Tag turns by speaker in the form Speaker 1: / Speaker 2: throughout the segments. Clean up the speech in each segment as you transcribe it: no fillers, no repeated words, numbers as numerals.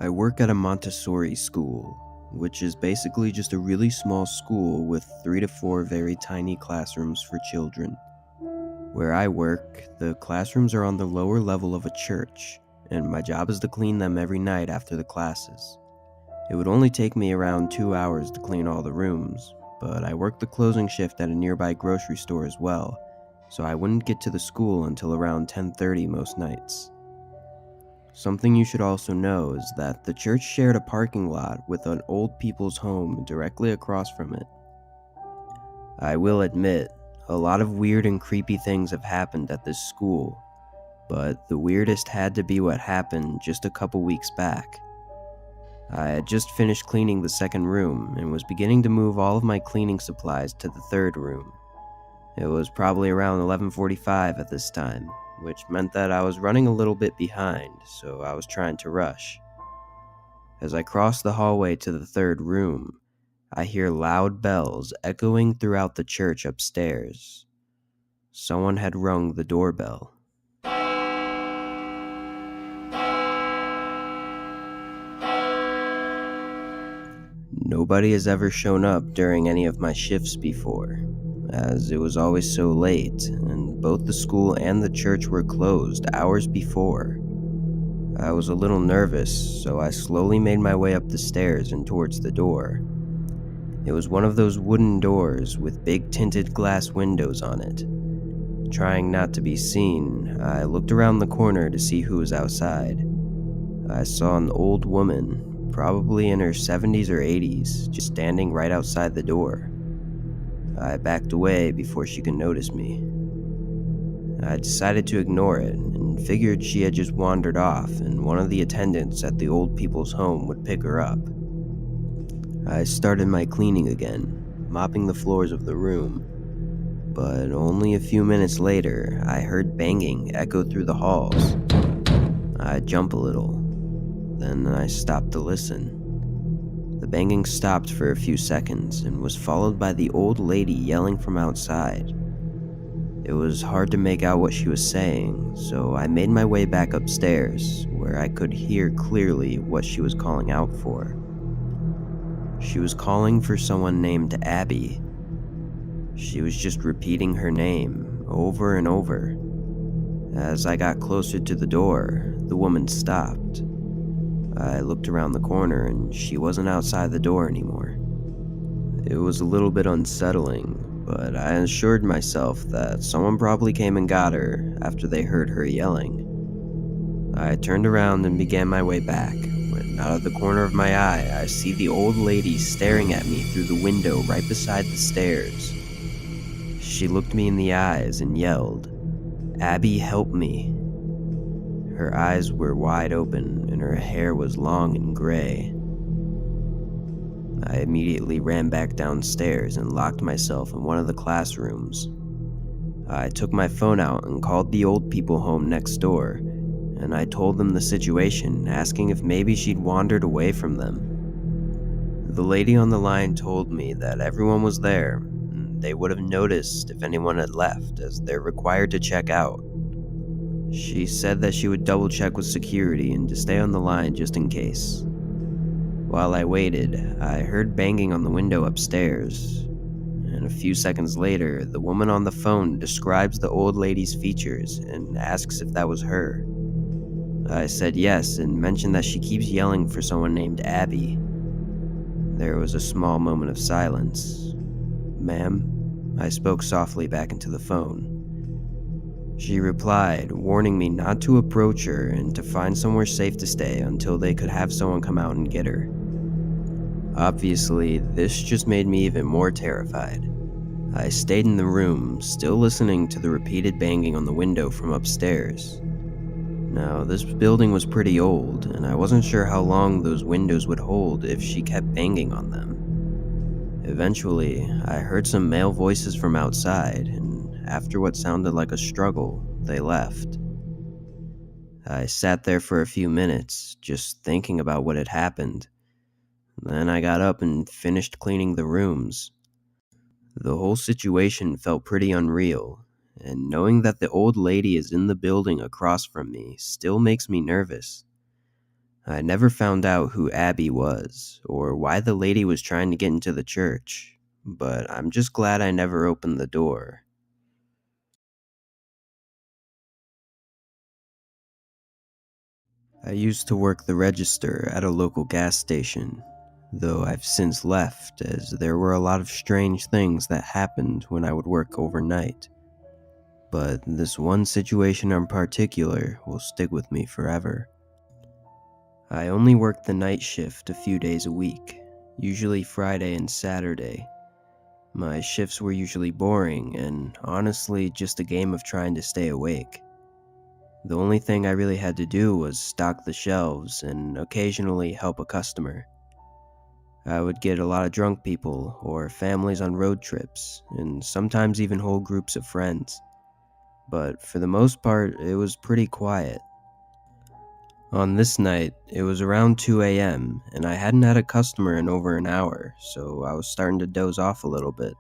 Speaker 1: I work at a Montessori school, which is basically just a really small school with 3 to 4 very tiny classrooms for children. Where I work, the classrooms are on the lower level of a church, and my job is to clean them every night after the classes. It would only take me around 2 hours to clean all the rooms, but I work the closing shift at a nearby grocery store as well, so I wouldn't get to the school until around 10:30 most nights. Something you should also know is that the church shared a parking lot with an old people's home directly across from it. I will admit, a lot of weird and creepy things have happened at this school, but the weirdest had to be what happened just a couple weeks back. I had just finished cleaning the second room and was beginning to move all of my cleaning supplies to the third room. It was probably around 11:45 at this time, which meant that I was running a little bit behind, so I was trying to rush. As I crossed the hallway to the third room, I hear loud bells echoing throughout the church upstairs. Someone had rung the doorbell. Nobody has ever shown up during any of my shifts before, as it was always so late, and both the school and the church were closed hours before. I was a little nervous, so I slowly made my way up the stairs and towards the door. It was one of those wooden doors with big tinted glass windows on it. Trying not to be seen, I looked around the corner to see who was outside. I saw an old woman, probably in her 70s or 80s, just standing right outside the door. I backed away before she could notice me. I decided to ignore it and figured she had just wandered off and one of the attendants at the old people's home would pick her up. I started my cleaning again, mopping the floors of the room, but only a few minutes later I heard banging echo through the halls. I jumped a little, then I stopped to listen. The banging stopped for a few seconds and was followed by the old lady yelling from outside. It was hard to make out what she was saying, so I made my way back upstairs, where I could hear clearly what she was calling out for. She was calling for someone named Abby. She was just repeating her name over and over. As I got closer to the door, the woman stopped. I looked around the corner and she wasn't outside the door anymore. It was a little bit unsettling, but I assured myself that someone probably came and got her after they heard her yelling. I turned around and began my way back, when out of the corner of my eye I see the old lady staring at me through the window right beside the stairs. She looked me in the eyes and yelled, "Abby, help me." Her eyes were wide open and her hair was long and gray. I immediately ran back downstairs and locked myself in one of the classrooms. I took my phone out and called the old people home next door, and I told them the situation, asking if maybe she'd wandered away from them. The lady on the line told me that everyone was there, and they would have noticed if anyone had left, as they're required to check out. She said that she would double check with security and to stay on the line just in case. While I waited, I heard banging on the window upstairs, and a few seconds later, the woman on the phone describes the old lady's features and asks if that was her. I said yes and mentioned that she keeps yelling for someone named Abby. There was a small moment of silence. "Ma'am?" I spoke softly back into the phone. She replied, warning me not to approach her and to find somewhere safe to stay until they could have someone come out and get her. Obviously, this just made me even more terrified. I stayed in the room, still listening to the repeated banging on the window from upstairs. Now, this building was pretty old, and I wasn't sure how long those windows would hold if she kept banging on them. Eventually, I heard some male voices from outside, and after what sounded like a struggle, they left. I sat there for a few minutes, just thinking about what had happened. Then I got up and finished cleaning the rooms. The whole situation felt pretty unreal, and knowing that the old lady is in the building across from me still makes me nervous. I never found out who Abby was, or why the lady was trying to get into the church, but I'm just glad I never opened the door. I used to work the register at a local gas station, though I've since left as there were a lot of strange things that happened when I would work overnight. But this one situation in particular will stick with me forever. I only worked the night shift a few days a week, usually Friday and Saturday. My shifts were usually boring and honestly just a game of trying to stay awake. The only thing I really had to do was stock the shelves and occasionally help a customer. I would get a lot of drunk people or families on road trips, and sometimes even whole groups of friends. But for the most part, it was pretty quiet. On this night, it was around 2 a.m., and I hadn't had a customer in over an hour, so I was starting to doze off a little bit.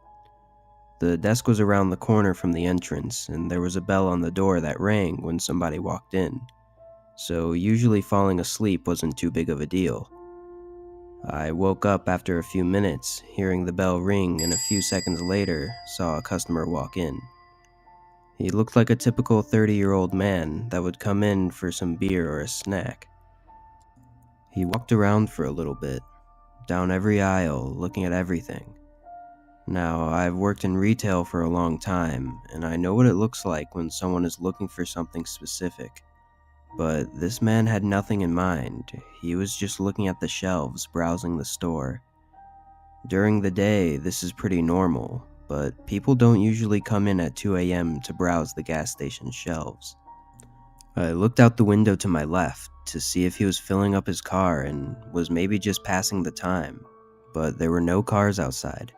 Speaker 1: The desk was around the corner from the entrance, and there was a bell on the door that rang when somebody walked in, so usually falling asleep wasn't too big of a deal. I woke up after a few minutes, hearing the bell ring, and a few seconds later, saw a customer walk in. He looked like a typical 30-year-old man that would come in for some beer or a snack. He walked around for a little bit, down every aisle, looking at everything. Now, I've worked in retail for a long time, and I know what it looks like when someone is looking for something specific. But this man had nothing in mind. He was just looking at the shelves, browsing the store. During the day, this is pretty normal, but people don't usually come in at 2 a.m. to browse the gas station shelves. I looked out the window to my left to see if he was filling up his car and was maybe just passing the time, but there were no cars outside.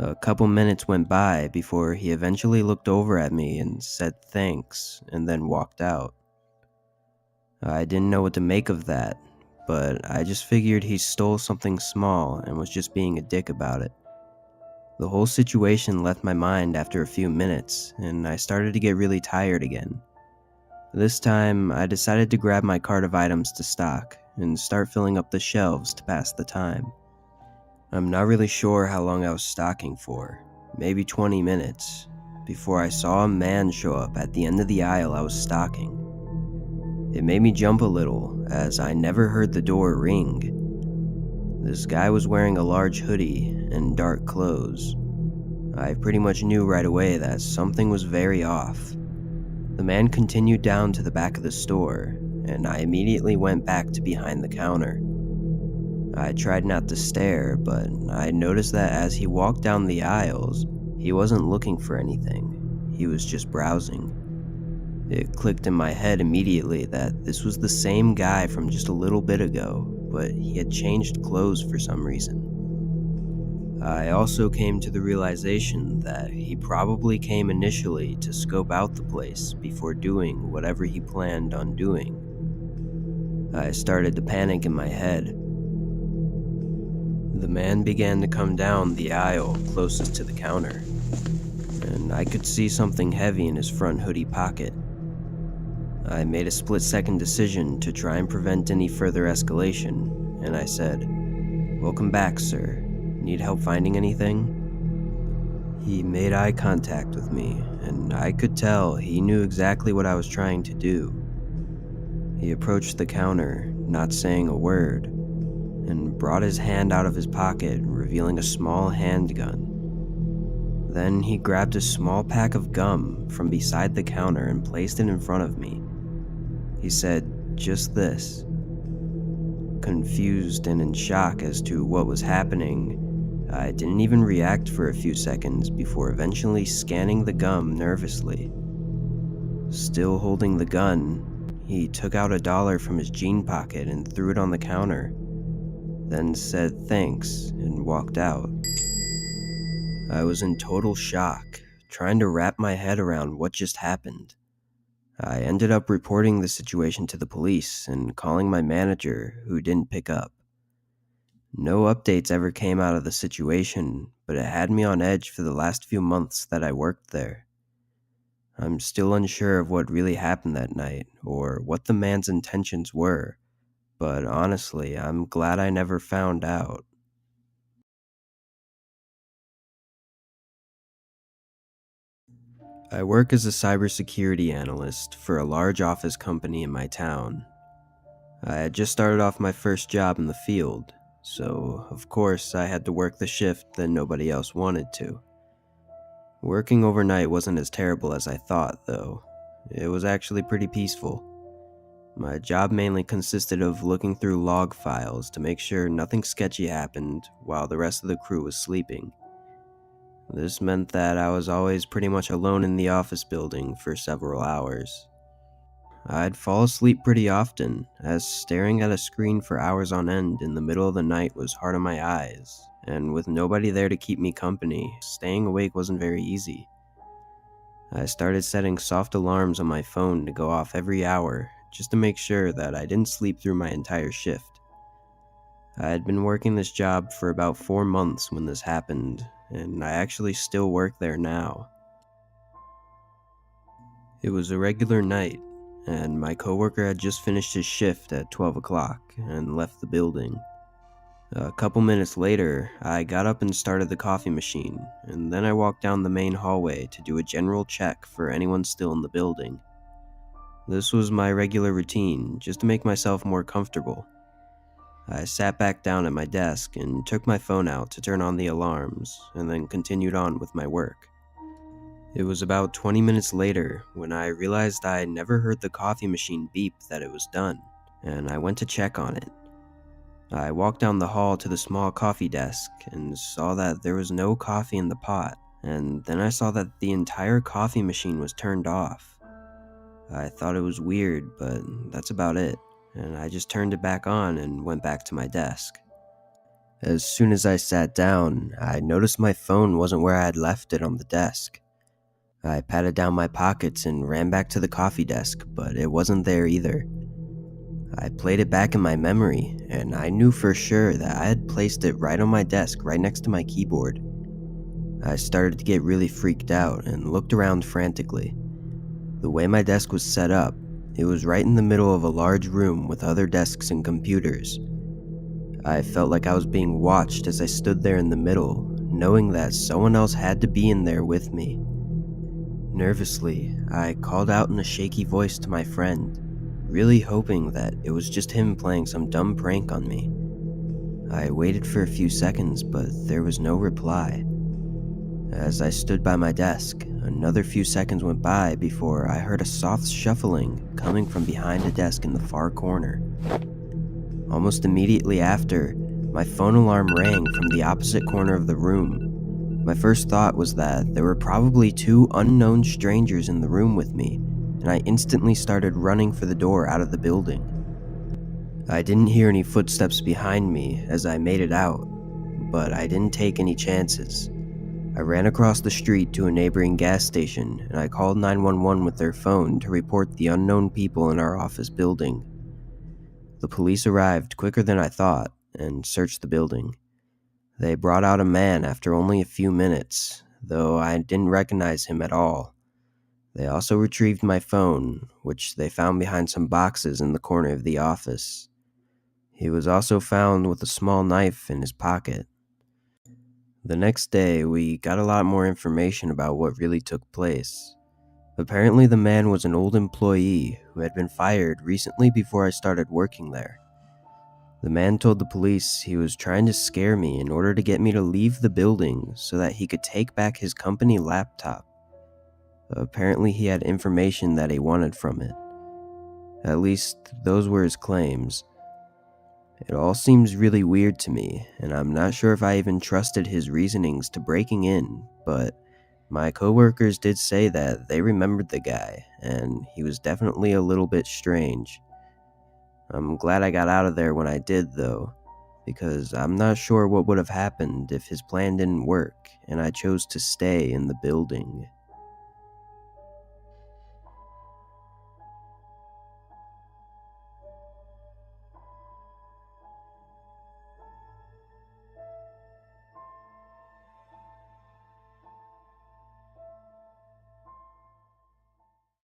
Speaker 1: A couple minutes went by before he eventually looked over at me and said thanks and then walked out. I didn't know what to make of that, but I just figured he stole something small and was just being a dick about it. The whole situation left my mind after a few minutes, and I started to get really tired again. This time, I decided to grab my cart of items to stock and start filling up the shelves to pass the time. I'm not really sure how long I was stocking for, maybe 20 minutes, before I saw a man show up at the end of the aisle I was stocking. It made me jump a little, as I never heard the door ring. This guy was wearing a large hoodie and dark clothes. I pretty much knew right away that something was very off. The man continued down to the back of the store, and I immediately went back to behind the counter. I tried not to stare, but I noticed that as he walked down the aisles, he wasn't looking for anything. He was just browsing. It clicked in my head immediately that this was the same guy from just a little bit ago, but he had changed clothes for some reason. I also came to the realization that he probably came initially to scope out the place before doing whatever he planned on doing. I started to panic in my head. The man began to come down the aisle closest to the counter, and I could see something heavy in his front hoodie pocket. I made a split-second decision to try and prevent any further escalation, and I said, "Welcome back, sir. Need help finding anything?" He made eye contact with me, and I could tell he knew exactly what I was trying to do. He approached the counter, not saying a word, and brought his hand out of his pocket, revealing a small handgun. Then he grabbed a small pack of gum from beside the counter and placed it in front of me. He said, "Just this." Confused and in shock as to what was happening, I didn't even react for a few seconds before eventually scanning the gum nervously. Still holding the gun, he took out $1 from his jean pocket and threw it on the counter, then said thanks and walked out. I was in total shock, trying to wrap my head around what just happened. I ended up reporting the situation to the police and calling my manager, who didn't pick up. No updates ever came out of the situation, but it had me on edge for the last few months that I worked there. I'm still unsure of what really happened that night, or what the man's intentions were, but honestly, I'm glad I never found out. I work as a cybersecurity analyst for a large office company in my town. I had just started off my first job in the field, so of course I had to work the shift that nobody else wanted to. Working overnight wasn't as terrible as I thought, though. It was actually pretty peaceful. My job mainly consisted of looking through log files to make sure nothing sketchy happened while the rest of the crew was sleeping. This meant that I was always pretty much alone in the office building for several hours. I'd fall asleep pretty often, as staring at a screen for hours on end in the middle of the night was hard on my eyes, and with nobody there to keep me company, staying awake wasn't very easy. I started setting soft alarms on my phone to go off every hour, just to make sure that I didn't sleep through my entire shift. I had been working this job for about 4 months when this happened, and I actually still work there now. It was a regular night, and my coworker had just finished his shift at 12 o'clock and left the building. A couple minutes later, I got up and started the coffee machine, and then I walked down the main hallway to do a general check for anyone still in the building. This was my regular routine, just to make myself more comfortable. I sat back down at my desk and took my phone out to turn on the alarms, and then continued on with my work. It was about 20 minutes later when I realized I had never heard the coffee machine beep that it was done, and I went to check on it. I walked down the hall to the small coffee desk and saw that there was no coffee in the pot, and then I saw that the entire coffee machine was turned off. I thought it was weird, but that's about it, and I just turned it back on and went back to my desk. As soon as I sat down, I noticed my phone wasn't where I had left it on the desk. I patted down my pockets and ran back to the coffee desk, but it wasn't there either. I played it back in my memory, and I knew for sure that I had placed it right on my desk right next to my keyboard. I started to get really freaked out and looked around frantically. The way my desk was set up, it was right in the middle of a large room with other desks and computers. I felt like I was being watched as I stood there in the middle, knowing that someone else had to be in there with me. Nervously, I called out in a shaky voice to my friend, really hoping that it was just him playing some dumb prank on me. I waited for a few seconds, but there was no reply. As I stood by my desk, another few seconds went by before I heard a soft shuffling coming from behind a desk in the far corner. Almost immediately after, my phone alarm rang from the opposite corner of the room. My first thought was that there were probably two unknown strangers in the room with me, and I instantly started running for the door out of the building. I didn't hear any footsteps behind me as I made it out, but I didn't take any chances. I ran across the street to a neighboring gas station, and I called 911 with their phone to report the unknown people in our office building. The police arrived quicker than I thought and searched the building. They brought out a man after only a few minutes, though I didn't recognize him at all. They also retrieved my phone, which they found behind some boxes in the corner of the office. He was also found with a small knife in his pocket. The next day, we got a lot more information about what really took place. Apparently, the man was an old employee who had been fired recently before I started working there. The man told the police he was trying to scare me in order to get me to leave the building so that he could take back his company laptop. Apparently, he had information that he wanted from it. At least, those were his claims. It all seems really weird to me, and I'm not sure if I even trusted his reasonings to breaking in, but my coworkers did say that they remembered the guy, and he was definitely a little bit strange. I'm glad I got out of there when I did, though, because I'm not sure what would have happened if his plan didn't work and I chose to stay in the building.